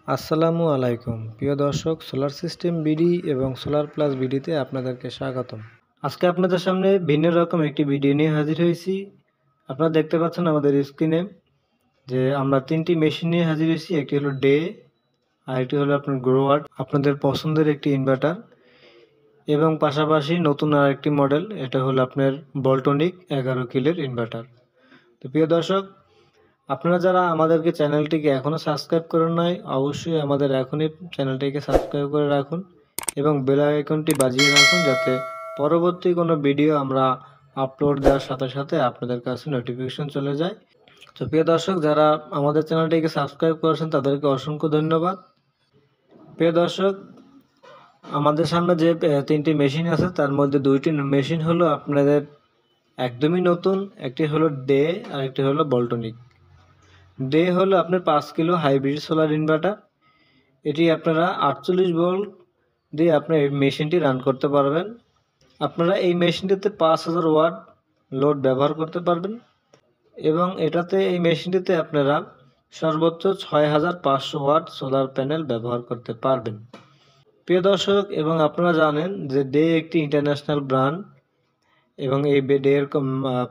আসসালামু আলাইকুম প্রিয় দর্শক, সোলার সিস্টেম বিডি এবং সোলার প্লাস বিডিতে আপনাদেরকে স্বাগতম। আজকে আপনাদের সামনে ভিন্ন রকম একটি ভিডিও নিয়ে হাজির হয়েছি। আপনারা দেখতে পাচ্ছেন আমাদের স্ক্রিনে যে আমরা তিনটি মেশিন নিয়ে হাজির হয়েছি। একটি হলো ডে, আর একটি হলো আপনার গ্রোয়ার, আপনাদের পছন্দের একটি ইনভার্টার, এবং পাশাপাশি নতুন আর একটি মডেল, এটা হলো আপনার বল্টনিক 11 কিলোর ইনভার্টার। তো প্রিয় দর্শক, আপনারা যারা আমাদেরকে চ্যানেলটিকে এখনও সাবস্ক্রাইব করেন নাই, অবশ্যই আমাদের এখনই চ্যানেলটিকে সাবস্ক্রাইব করে রাখুন এবং বেল আইকনটি বাজিয়ে রাখুন, যাতে পরবর্তী কোনো ভিডিও আমরা আপলোড দেওয়ার সাথে সাথে আপনাদের কাছে নোটিফিকেশন চলে যায়। তো প্রিয় দর্শক, যারা আমাদের চ্যানেলটিকে সাবস্ক্রাইব করেছেন তাদেরকে অসংখ্য ধন্যবাদ। প্রিয় দর্শক, আমাদের সামনে যে তিনটি মেশিন আছে তার মধ্যে দুইটি মেশিন হলো আপনাদের একদমই নতুন, একটি হলো ডে আর একটি হলো বল্টনিক। ডে হলো আপনার 5 কিলো হাইব্রিড সোলার ইনভার্টার। এটি আপনারা 48 ভোল্ট দিয়ে আপনার এই মেশিনটি রান করতে পারবেন। আপনারা এই মেশিনটিতে 5000 ওয়াট লোড ব্যবহার করতে পারবেন এবং এই মেশিনটিতে আপনারা সর্বোচ্চ 6500 ওয়াট সোলার প্যানেল ব্যবহার করতে পারবেন। প্রিয় দর্শক, এবং আপনারা জানেন যে ডে একটি ইন্টারন্যাশনাল ব্র্যান্ড এবং এই ডের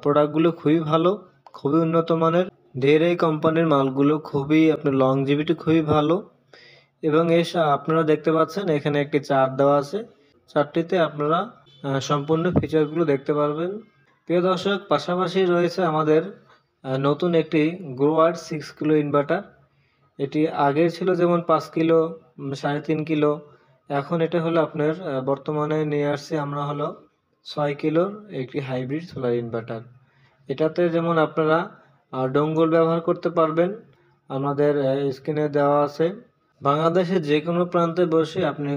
প্রোডাক্টগুলো খুবই ভালো, খুবই উন্নত মানের। ডের এই কোম্পানির মালগুলো খুবই আপনার লংজিভিটি খুবই ভালো এবং আপনারা দেখতে পাচ্ছেন এখানে একটি চার্ট দেওয়া আছে। চার্টটিতে আপনারা সম্পূর্ণ ফিচারগুলো দেখতে পারবেন। প্রিয় দর্শক, পাশাপাশি রয়েছে আমাদের নতুন একটি গ্রোয়ার 6 কিলো ইনভার্টার। এটি আগের ছিল যেমন 5 কিলো, 3.5 কিলো, এখন এটা হলো আপনার বর্তমানে নিয়ে আসছি আমরা হলো 6 কিলোর একটি হাইব্রিড সোলার ইনভার্টার। এটাতে যেমন আপনারা ডোঙ্গল ব্যবহার করতে পারবেন, আমাদের স্ক্রিনে দেওয়া আছে। বাংলাদেশের যে কোনো প্রান্তে বসে আপনি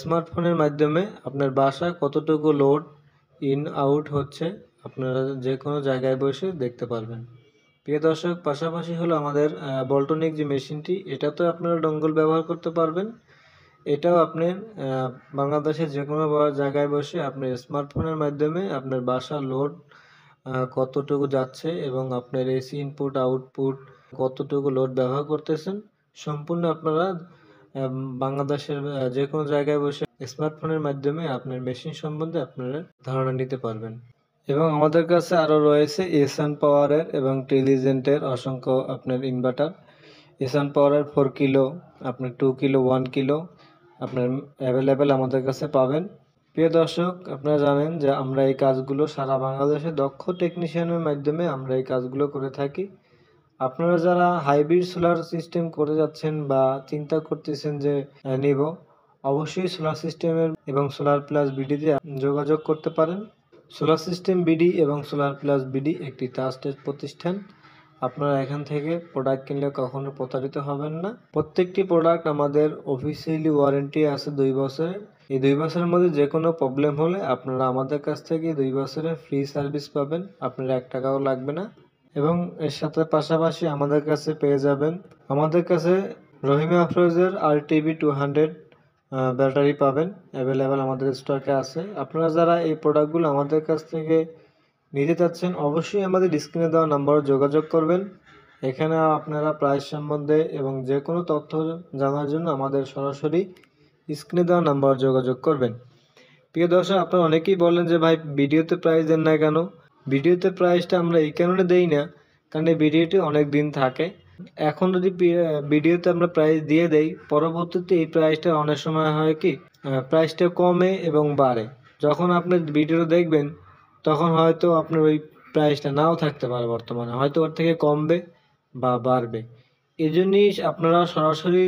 স্মার্টফোনের মাধ্যমে আপনার বাসায় কতটুকু লোড ইন আউট হচ্ছে আপনারা যে কোনো জায়গায় বসে দেখতে পারবেন। প্রিয় দর্শক, পাশাপাশি হলো আমাদের বল্টনিক যে মেশিনটি, এটাতেও আপনারা ডোঙ্গল ব্যবহার করতে পারবেন। এটাও আপনি বাংলাদেশের যে কোনো জায়গায় বসে আপনার স্মার্টফোনের মাধ্যমে আপনার বাসার লোড কতটুকু যাচ্ছে এবং আপনার এসি ইনপুট আউটপুট কতটুকু লোড ব্যবহার করতেছেন সম্পূর্ণ আপনারা বাংলাদেশের যে কোনো জায়গায় বসে স্মার্টফোনের মাধ্যমে আপনার মেশিন সম্বন্ধে আপনারা ধারণা নিতে পারবেন। এবং আমাদের কাছে আরও রয়েছে এসান পাওয়ারের এবং টেলিজেন্টের অসংখ্য আপনার ইনভার্টার। এসান পাওয়ারের 4 কিলো, আপনার 2 কিলো, 1 কিলো আপনার অ্যাভেলেবেল আমাদের কাছে পাবেন। প্রিয় দর্শক, আপনারা জানেন যে আমরা এই কাজগুলো সারা বাংলাদেশে দক্ষ টেকনিশিয়ানের মাধ্যমে আমরা এই কাজগুলো করে থাকি। আপনারা যারা হাইব্রিড সোলার সিস্টেম করে যাচ্ছেন বা চিন্তা করতেছেন যে নিব, অবশ্যই সোলার সিস্টেমের এবং সোলার প্লাস বিডিতে যোগাযোগ করতে পারেন। সোলার সিস্টেম বিডি এবং সোলার প্লাস বিডি একটি ট্রাস্টেড প্রতিষ্ঠান। আপনারা এখান থেকে প্রোডাক্ট কিনলে কখনো প্রতারিত হবেন না। প্রত্যেকটি প্রোডাক্ট আমাদের অফিসিয়ালি ওয়ারেন্টি আছে 2 বছরের। এই 2 বছরের মধ্যে যে কোনো প্রবলেম হলে আপনারা আমাদের কাছ থেকে 2 বছরের ফ্রি সার্ভিস পাবেন, আপনার 1 টাকাও লাগবে না। এবং এর সাথে পাশাপাশি আমাদের কাছে পেয়ে যাবেন, আমাদের কাছে রহিমা আফরোজের RTV 200 ব্যাটারি পাবেন, অ্যাভেলেবেল আমাদের স্টকে আছে। আপনারা যারা এই প্রোডাক্টগুলো আমাদের কাছ থেকে নিতে চাচ্ছেন অবশ্যই আমাদের স্ক্রিনে দেওয়া নাম্বারে যোগাযোগ করবেন। এখানে আপনারা প্রাইস সম্বন্ধে এবং যে কোনো তথ্য জানার জন্য আমাদের সরাসরি স্ক্রিনে দেওয়া নাম্বারে যোগাযোগ করবেন। প্রিয় দর্শক, আপনারা অনেকেই বলেন যে ভাই ভিডিওতে প্রাইস দেন না কেন? ভিডিওতে প্রাইসটা আমরা এই কারণে দেই না কারণ এই ভিডিওটি অনেক দিন থাকে। এখন যদি ভিডিওতে আমরা প্রাইস দিয়ে দেই, পরবর্তীতে এই প্রাইসটা অনেক সময় হয় কি প্রাইসটা কমে এবং বাড়ে। যখন আপনি ভিডিও দেখবেন তখন হয়তো আপনার ওই প্রাইসটা নাও থাকতে পারে, বর্তমানে হয়তো ওর থেকে কমবে বা বাড়বে। এই জন্যই আপনারা সরাসরি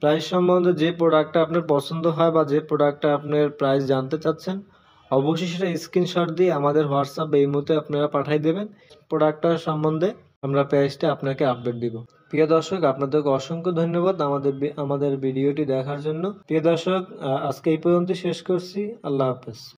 প্রাইস সম্বন্ধে যে প্রোডাক্টটা আপনার পছন্দ হয় বা যে প্রোডাক্টটা আপনার প্রাইস জানতে চাচ্ছেন অবশ্যই সেটা স্ক্রিনশট দিয়ে আমাদের হোয়াটসঅ্যাপ এই মুহূর্তে আপনারা পাঠিয়ে দেবেন। প্রোডাক্টটার সম্বন্ধে আমরা প্রাইসটা আপনাকে আপডেট দিব। প্রিয় দর্শক, আপনাদেরকে অসংখ্য ধন্যবাদ আমাদের ভিডিওটি দেখার জন্য। প্রিয় দর্শক, আজকে এই পর্যন্ত শেষ করছি। আল্লাহ হাফেজ।